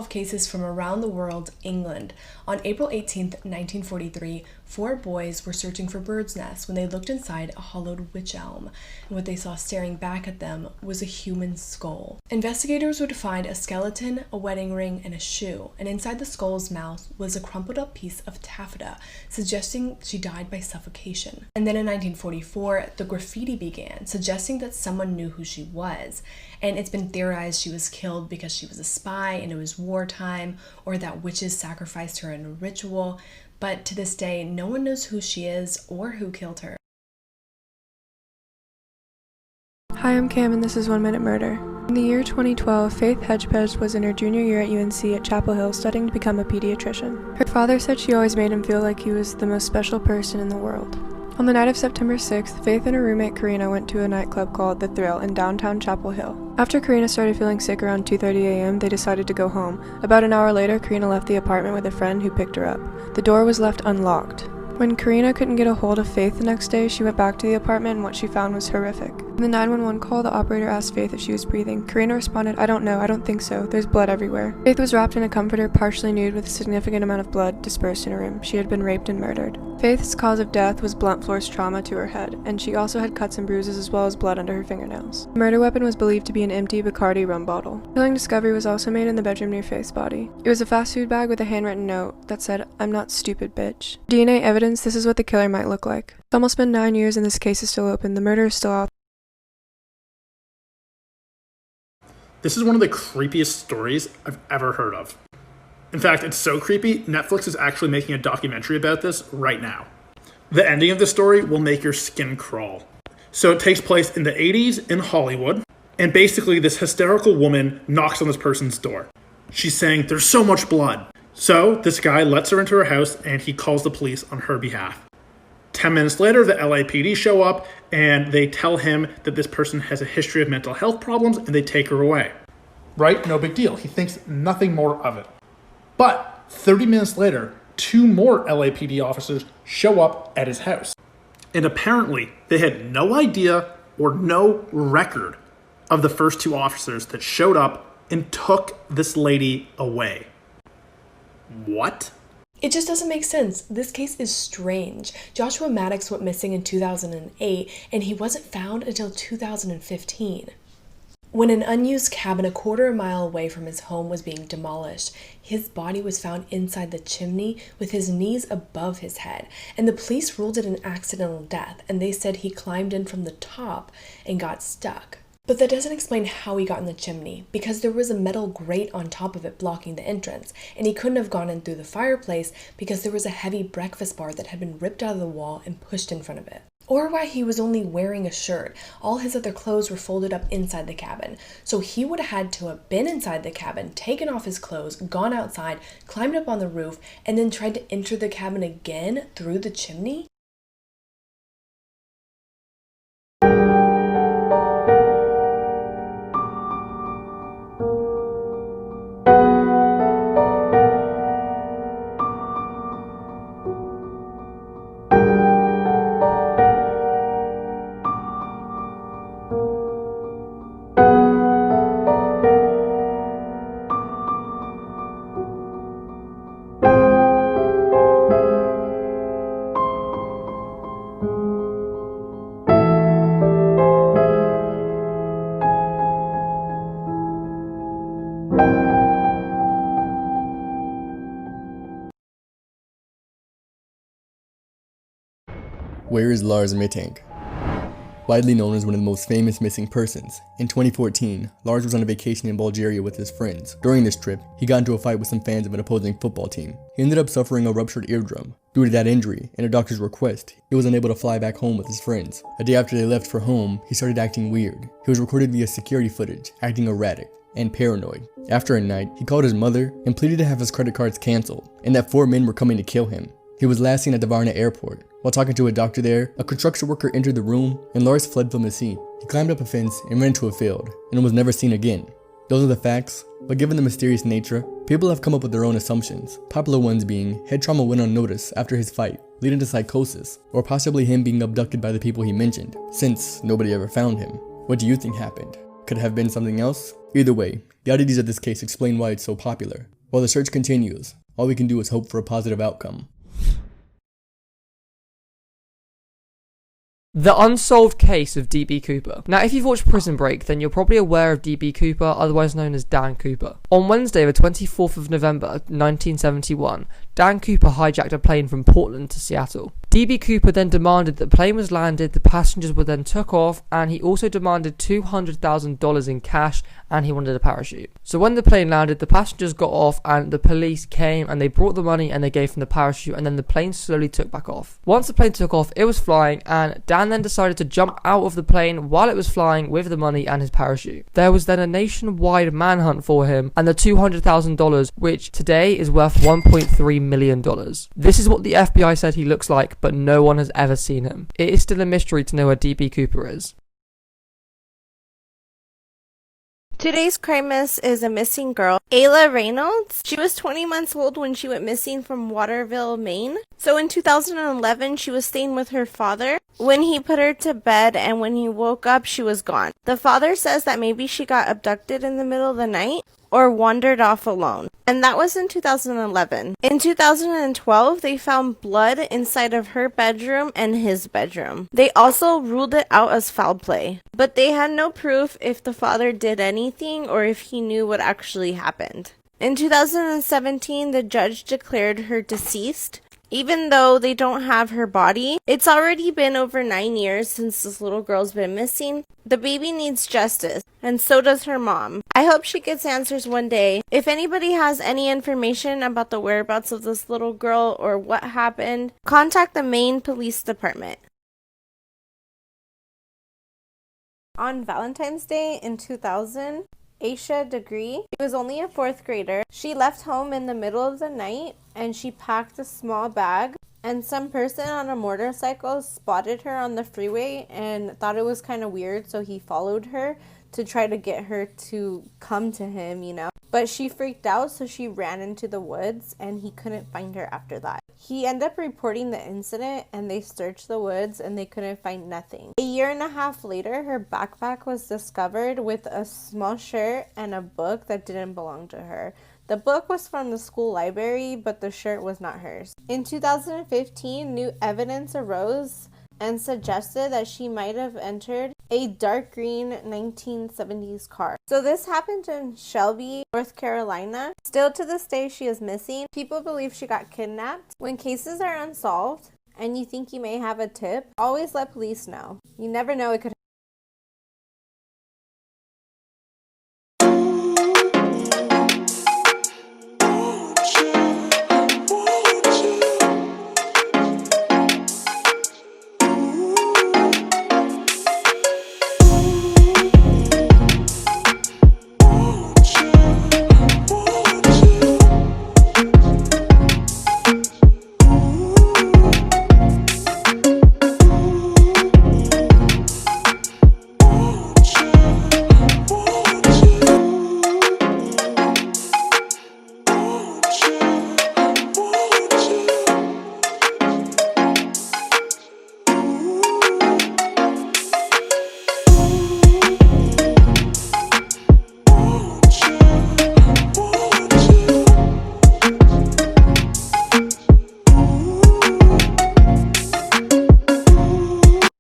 unsolved cases from around the world, England. On April 18, 1943, 4 boys were searching for birds' nests when they looked inside a hollowed wych elm, and what they saw staring back at them was a human skull. Investigators would find a skeleton, a wedding ring, and a shoe, and inside the skull's mouth was a crumpled up piece of taffeta, suggesting she died by suffocation. And then in 1944, the graffiti began, suggesting that someone knew who she was, and it's been theorized she was killed because she was a spy and it was wartime, or that witches sacrificed her in a ritual, but to this day, no one knows who she is or who killed her. Hi, I'm Cam and this is 1 Minute Murder. In the year 2012, Faith Hedgepedge was in her junior year at UNC at Chapel Hill studying to become a pediatrician. Her father said she always made him feel like he was the most special person in the world. On the night of September 6th, Faith and her roommate Karina went to a nightclub called The Thrill in downtown Chapel Hill. After Karina started feeling sick around 2:30 a.m., they decided to go home. About an hour later, Karina left the apartment with a friend who picked her up. The door was left unlocked. When Karina couldn't get a hold of Faith the next day, she went back to the apartment and what she found was horrific. In the 911 call, the operator asked Faith if she was breathing. Karina responded, "I don't know, I don't think so. There's blood everywhere." Faith was wrapped in a comforter, partially nude, with a significant amount of blood dispersed in her room. She had been raped and murdered. Faith's cause of death was blunt force trauma to her head, and she also had cuts and bruises as well as blood under her fingernails. The murder weapon was believed to be an empty Bacardi rum bottle. Killing discovery was also made in the bedroom near Faith's body. It was a fast food bag with a handwritten note that said, "I'm not stupid, bitch." DNA evidence, this is what the killer might look like. It's almost been 9 years and this case is still open. The murder is still out. This is one of the creepiest stories I've ever heard of. In fact, it's so creepy, Netflix is actually making a documentary about this right now. The ending of the story will make your skin crawl. So it takes place in the 80s in Hollywood, and basically this hysterical woman knocks on this person's door. She's saying, "There's so much blood." So this guy lets her into her house and he calls the police on her behalf. 10 minutes later, the LAPD show up and they tell him that this person has a history of mental health problems and they take her away. Right? No big deal. He thinks nothing more of it. But 30 minutes later, 2 more LAPD officers show up at his house. And apparently, they had no idea or no record of the first 2 officers that showed up and took this lady away. What? It just doesn't make sense. This case is strange. Joshua Maddox went missing in 2008, and he wasn't found until 2015. When an unused cabin a quarter mile away from his home was being demolished, his body was found inside the chimney with his knees above his head, and the police ruled it an accidental death, and they said he climbed in from the top and got stuck. But that doesn't explain how he got in the chimney, because there was a metal grate on top of it blocking the entrance, and he couldn't have gone in through the fireplace because there was a heavy breakfast bar that had been ripped out of the wall and pushed in front of it. Or why he was only wearing a shirt. All his other clothes were folded up inside the cabin. So he would have had to have been inside the cabin, taken off his clothes, gone outside, climbed up on the roof, and then tried to enter the cabin again through the chimney? Where is Lars Mittank? Widely known as one of the most famous missing persons, in 2014, Lars was on a vacation in Bulgaria with his friends. During this trip, he got into a fight with some fans of an opposing football team. He ended up suffering a ruptured eardrum. Due to that injury, and a doctor's request, he was unable to fly back home with his friends. A day after they left for home, he started acting weird. He was recorded via security footage, acting erratic and paranoid. After a night, he called his mother and pleaded to have his credit cards canceled, and that 4 men were coming to kill him. He was last seen at the Varna airport. While talking to a doctor there, a construction worker entered the room and Lars fled from the scene. He climbed up a fence and ran into a field and was never seen again. Those are the facts, but given the mysterious nature, people have come up with their own assumptions. Popular ones being head trauma went unnoticed after his fight, leading to psychosis, or possibly him being abducted by the people he mentioned, since nobody ever found him. What do you think happened? Could it have been something else? Either way, the oddities of this case explain why it's so popular. While the search continues, all we can do is hope for a positive outcome. The unsolved case of D.B. Cooper. Now, if you've watched Prison Break, then you're probably aware of D.B. Cooper, otherwise known as Dan Cooper. On Wednesday, the 24th of November, 1971, Dan Cooper hijacked a plane from Portland to Seattle. D.B. Cooper then demanded that the plane was landed, the passengers were then took off, and he also demanded $200,000 in cash, and he wanted a parachute. So when the plane landed, the passengers got off, and the police came, and they brought the money, and they gave him the parachute, and then the plane slowly took back off. Once the plane took off, it was flying, and Dan then decided to jump out of the plane while it was flying with the money and his parachute. There was then a nationwide manhunt for him, and the $200,000, which today is worth $1.3 million. This is what the FBI said he looks like, but no one has ever seen him. It is still a mystery to know where D.B. Cooper is. Today's crime miss is a missing girl, Ayla Reynolds. She was 20 months old when she went missing from Waterville, Maine. So in 2011, she was staying with her father when he put her to bed, and when he woke up, she was gone. The father says that maybe she got abducted in the middle of the night or wandered off alone. And that was in 2011. In 2012, they found blood inside of her bedroom and his bedroom. They also ruled it out as foul play, but they had no proof if the father did anything or if he knew what actually happened. In 2017, the judge declared her deceased. Even though they don't have her body, it's already been over 9 years since this little girl's been missing. The baby needs justice, and so does her mom. I hope she gets answers one day. If anybody has any information about the whereabouts of this little girl or what happened, contact the Maine Police Department. On Valentine's Day in 2000, Ayla Degree, she was only a 4th grader. She left home in the middle of the night and she packed a small bag, and some person on a motorcycle spotted her on the freeway and thought it was kind of weird, so he followed her to try to get her to come to him, But she freaked out, so she ran into the woods and he couldn't find her after that. He ended up reporting the incident and they searched the woods and they couldn't find nothing. A year and a half later, her backpack was discovered with a small shirt and a book that didn't belong to her. The book was from the school library, but the shirt was not hers. In 2015, new evidence arose and suggested that she might have entered a dark green 1970s car. So this happened in Shelby, North Carolina. Still to this day, she is missing. People believe she got kidnapped. When cases are unsolved and you think you may have a tip, always let police know. You never know, it could